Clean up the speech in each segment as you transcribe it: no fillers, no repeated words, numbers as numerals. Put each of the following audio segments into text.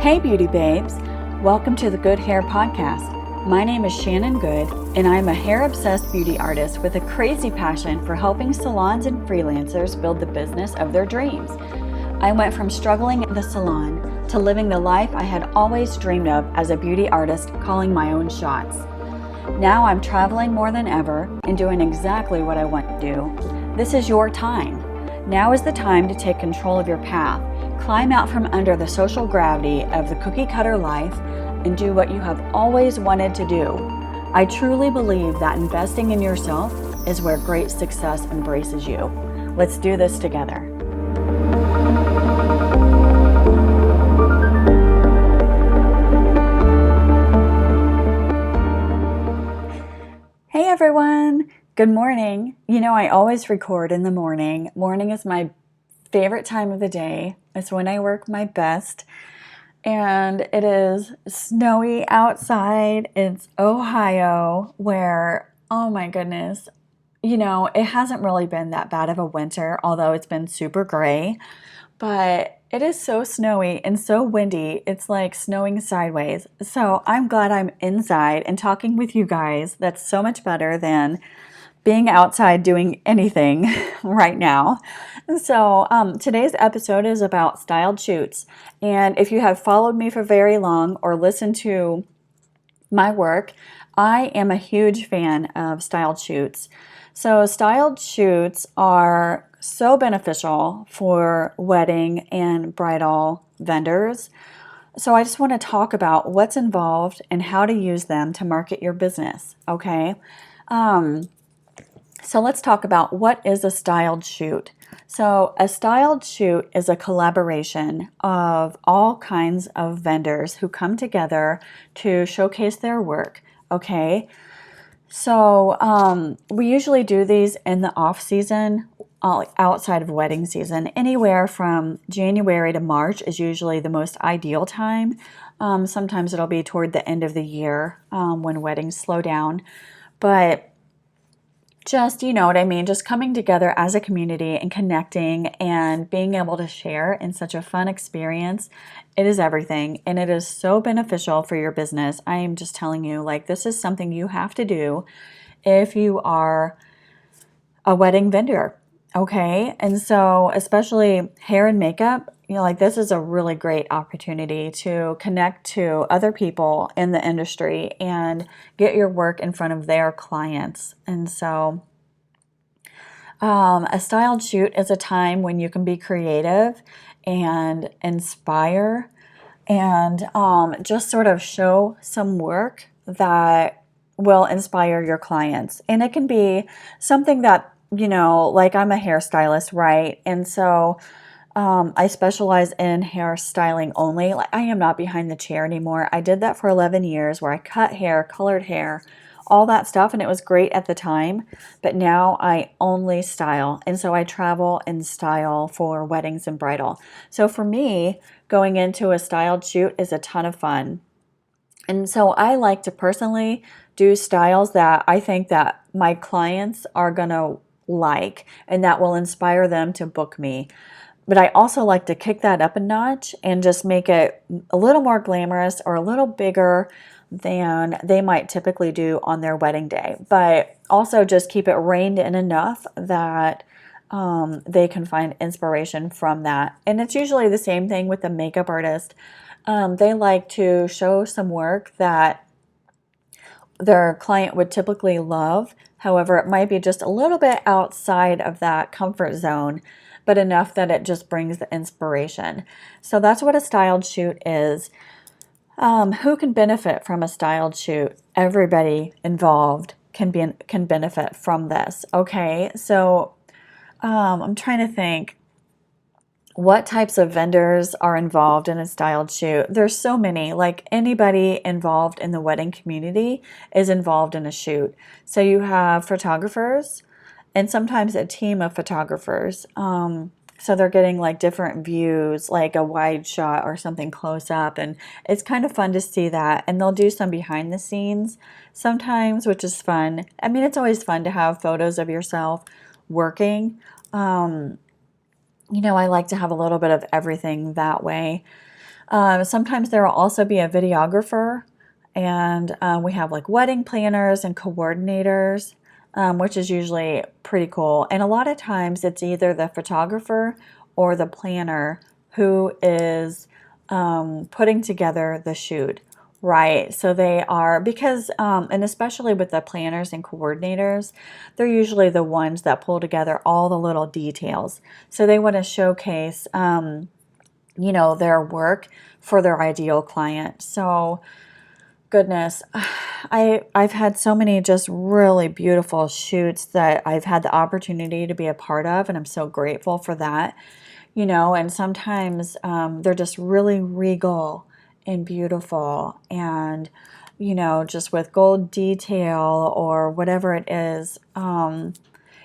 Hey beauty babes, welcome to the Good Hair Podcast. My name is Shannon Goode and I'm a hair-obsessed beauty artist with a crazy passion for helping salons and freelancers build the business of their dreams. I went from struggling in the salon to living the life I had always dreamed of as a beauty artist, calling my own shots. Now I'm traveling more than ever and doing exactly what I want to do. This is your time. Now is the time to take control of your path, climb out from under the social gravity of the cookie cutter life, and do what you have always wanted to do. I truly believe that investing in yourself is where great success embraces you. Let's do this together. Hey everyone, good morning. You know, I always record in the morning. Morning is my favorite time of the day. It's when I work my best. And it is snowy outside. It's Ohio, where, oh my goodness, you know, it hasn't really been that bad of a winter, although it's been super gray. But it is so snowy and so windy. It's like snowing sideways. So I'm glad I'm inside and talking with you guys. That's so much better than being outside doing anything right now. So today's episode is about styled shoots. And if you have followed me for very long or listened to my work, I am a huge fan of styled shoots. So styled shoots are so beneficial for wedding and bridal vendors. So I just want to talk about what's involved and how to use them to market your business, okay? So let's talk about what is a styled shoot. So a styled shoot is a collaboration of all kinds of vendors who come together to showcase their work, okay? So we usually do these in the off season, outside of wedding season. Anywhere from January to March is usually the most ideal time. Sometimes it'll be toward the end of the year when weddings slow down. But just, you know what I mean, just coming together as a community and connecting and being able to share in such a fun experience, it is everything. And it is so beneficial for your business. I am just telling you, like, this is something you have to do if you are a wedding vendor, okay? And so especially hair and makeup, you know, like this is a really great opportunity to connect to other people in the industry and get your work in front of their clients. And so a styled shoot is a time when you can be creative and inspire and just sort of show some work that will inspire your clients. And it can be something that, you know, like I'm a hairstylist, right? And so I specialize in hairstyling only. Like I am not behind the chair anymore. I did that for 11 years where I cut hair, colored hair, all that stuff. And it was great at the time. But now I only style. And so I travel and style for weddings and bridal. So for me, going into a styled shoot is a ton of fun. And so I like to personally do styles that I think that my clients are going to like and that will inspire them to book me. But I also like to kick that up a notch and just make it a little more glamorous or a little bigger than they might typically do on their wedding day. But also just keep it reined in enough that they can find inspiration from that. And it's usually the same thing with the makeup artist. They like to show some work that their client would typically love. However, it might be just a little bit outside of that comfort zone, but enough that it just brings the inspiration. So that's what a styled shoot is. Who can benefit from a styled shoot? Everybody involved can benefit from this. Okay, so I'm trying to think what types of vendors are involved in a styled shoot. There's so many, like anybody involved in the wedding community is involved in a shoot. So you have photographers and sometimes a team of photographers. So they're getting like different views, like a wide shot or something close up. And it's kind of fun to see that. And they'll do some behind the scenes sometimes, which is fun. I mean, it's always fun to have photos of yourself working. You know, I like to have a little bit of everything that way. Sometimes there will also be a videographer, and we have like wedding planners and coordinators, which is usually pretty cool. And a lot of times it's either the photographer or the planner who is putting together the shoot. Right. So they are, because, and especially with the planners and coordinators, they're usually the ones that pull together all the little details. So they want to showcase, their work for their ideal client. So, goodness, I've had so many just really beautiful shoots that I've had the opportunity to be a part of, and I'm so grateful for that. And sometimes they're just really regal and beautiful, and just with gold detail or whatever it is.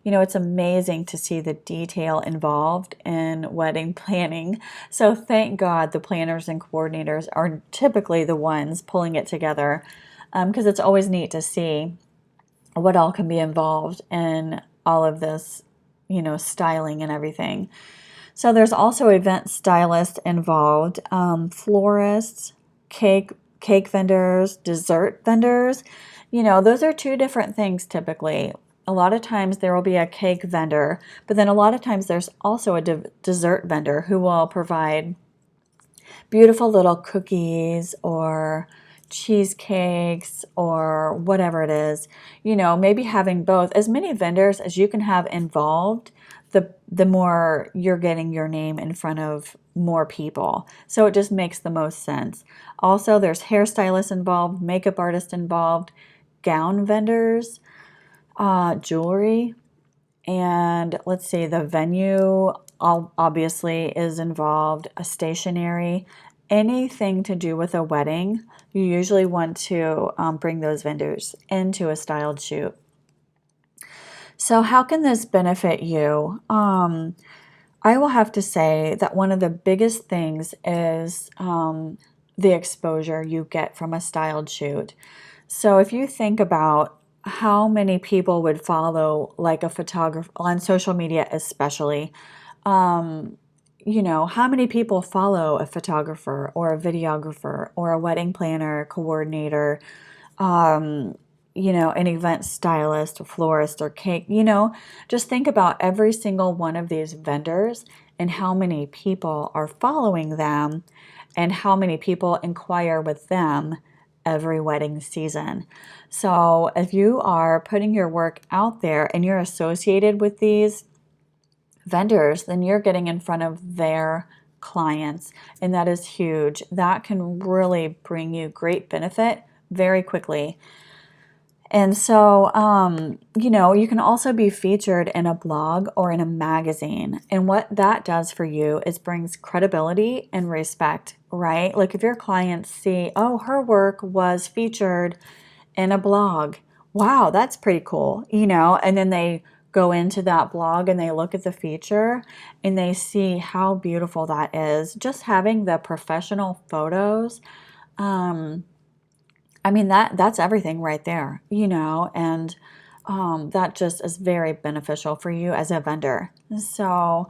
It's amazing to see the detail involved in wedding planning. So thank God the planners and coordinators are typically the ones pulling it together, because it's always neat to see what all can be involved in all of this, styling and everything. So there's also event stylists involved, florists, cake vendors, dessert vendors. Those are two different things typically. A lot of times there will be a cake vendor, but then a lot of times there's also a dessert vendor who will provide beautiful little cookies or cheesecakes or whatever it is. Maybe having both, as many vendors as you can have involved, the more you're getting your name in front of more people. So it just makes the most sense. Also, there's hairstylists involved, makeup artists involved, gown vendors, jewelry, and let's see, the venue obviously is involved, a stationery, anything to do with a wedding. You usually want to bring those vendors into a styled shoot. So how can this benefit you? I will have to say that one of the biggest things is the exposure you get from a styled shoot. So if you think about how many people would follow like a photographer on social media, especially, how many people follow a photographer or a videographer or a wedding planner, coordinator, an event stylist, or florist, or cake, just think about every single one of these vendors and how many people are following them and how many people inquire with them every wedding season. So if you are putting your work out there and you're associated with these vendors, then you're getting in front of their clients, and that is huge. That can really bring you great benefit very quickly. And so, you can also be featured in a blog or in a magazine. And what that does for you is brings credibility and respect, right? Like if your clients see, oh, her work was featured in a blog. Wow, that's pretty cool, and then they go into that blog and they look at the feature and they see how beautiful that is. Just having the professional photos, that's everything right there, and that just is very beneficial for you as a vendor. So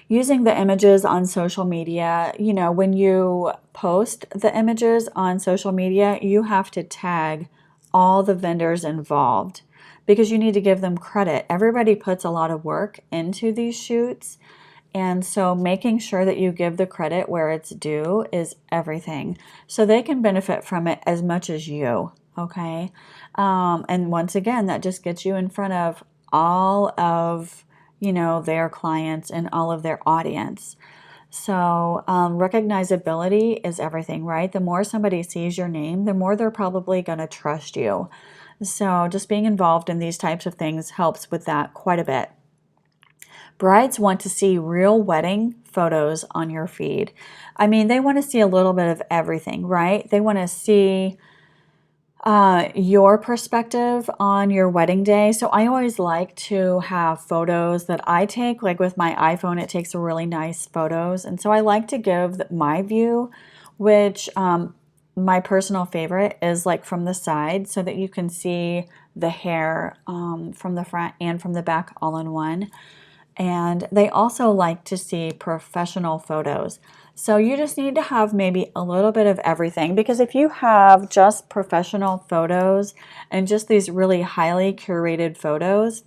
using the images on social media, when you post the images on social media, you have to tag all the vendors involved because you need to give them credit. Everybody puts a lot of work into these shoots. And so making sure that you give the credit where it's due is everything. So they can benefit from it as much as you, okay? And once again, that just gets you in front of all of, their clients and all of their audience. So recognizability is everything, right? The more somebody sees your name, the more they're probably going to trust you. So just being involved in these types of things helps with that quite a bit. Brides want to see real wedding photos on your feed. They want to see a little bit of everything, right? They want to see your perspective on your wedding day. So I always like to have photos that I take, like with my iPhone, it takes really nice photos. And so I like to give my view, which my personal favorite is like from the side so that you can see the hair from the front and from the back all in one. And they also like to see professional photos. So you just need to have maybe a little bit of everything, because if you have just professional photos and just these really highly curated photos,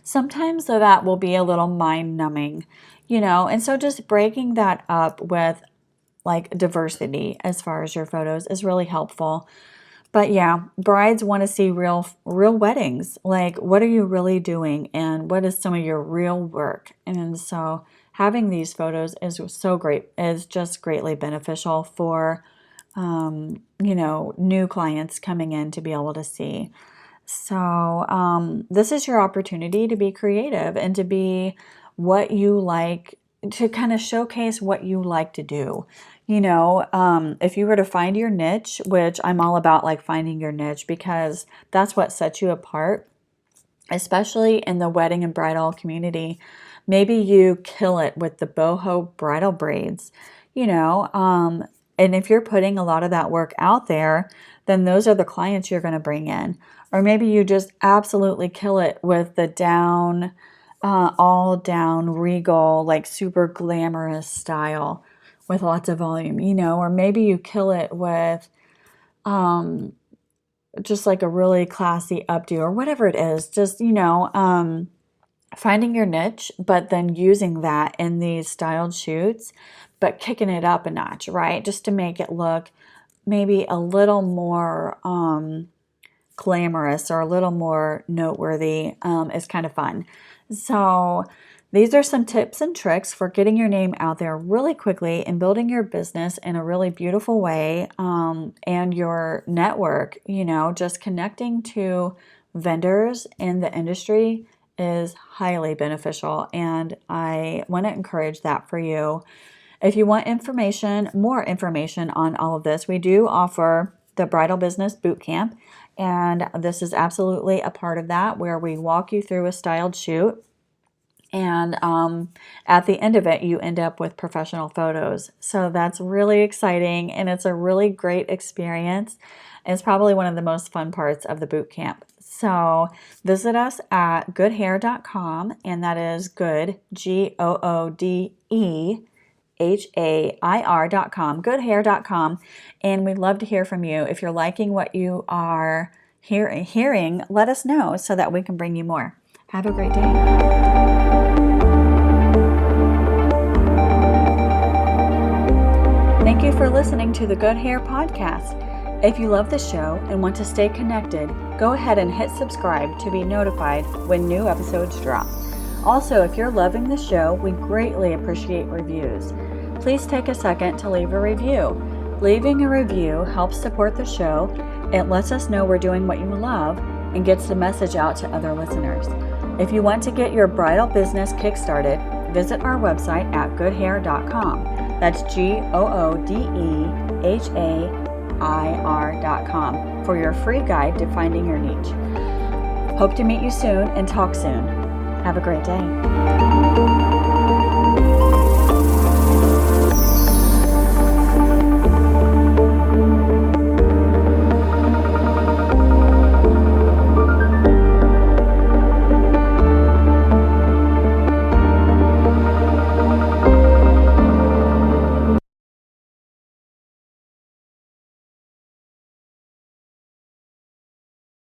sometimes that will be a little mind numbing, and so just breaking that up with like diversity as far as your photos is really helpful. But yeah, brides want to see real weddings. Like, what are you really doing and what is some of your real work? And so having these photos is so great, is just greatly beneficial for new clients coming in to be able to see. So this is your opportunity to be creative and to be what you like, to kind of showcase what you like to do. If you were to find your niche, which I'm all about, like finding your niche, because that's what sets you apart, especially in the wedding and bridal community. Maybe you kill it with the boho bridal braids, and if you're putting a lot of that work out there, then those are the clients you're going to bring in. Or maybe you just absolutely kill it with the down, all down regal, like super glamorous style with lots of volume, or maybe you kill it with just like a really classy updo or whatever it is. Just, finding your niche, but then using that in these styled shoots, but kicking it up a notch, right? Just to make it look maybe a little more glamorous or a little more noteworthy is kind of fun. So these are some tips and tricks for getting your name out there really quickly and building your business in a really beautiful way, and your network, just connecting to vendors in the industry is highly beneficial, and I want to encourage that for you. If you want more information on all of this, we do offer the Bridal Business Bootcamp, and this is absolutely a part of that, where we walk you through a styled shoot, and at the end of it, you end up with professional photos. So that's really exciting, and it's a really great experience. It's probably one of the most fun parts of the boot camp. So visit us at goodehair.com, and that is good, GOODEHAIR.com, goodehair.com. And we'd love to hear from you. If you're liking what you are hearing, let us know so that we can bring you more. Have a great day. Thank you for listening to the Good Hair Podcast. If you love the show and want to stay connected, go ahead and hit subscribe to be notified when new episodes drop. Also, if you're loving the show, we greatly appreciate reviews. Please take a second to leave a review. Leaving a review helps support the show. It lets us know we're doing what you love and gets the message out to other listeners. If you want to get your bridal business kickstarted, visit our website at goodehair.com. That's GOODEHAIR.com for your free guide to finding your niche. Hope to meet you soon and talk soon. Have a great day.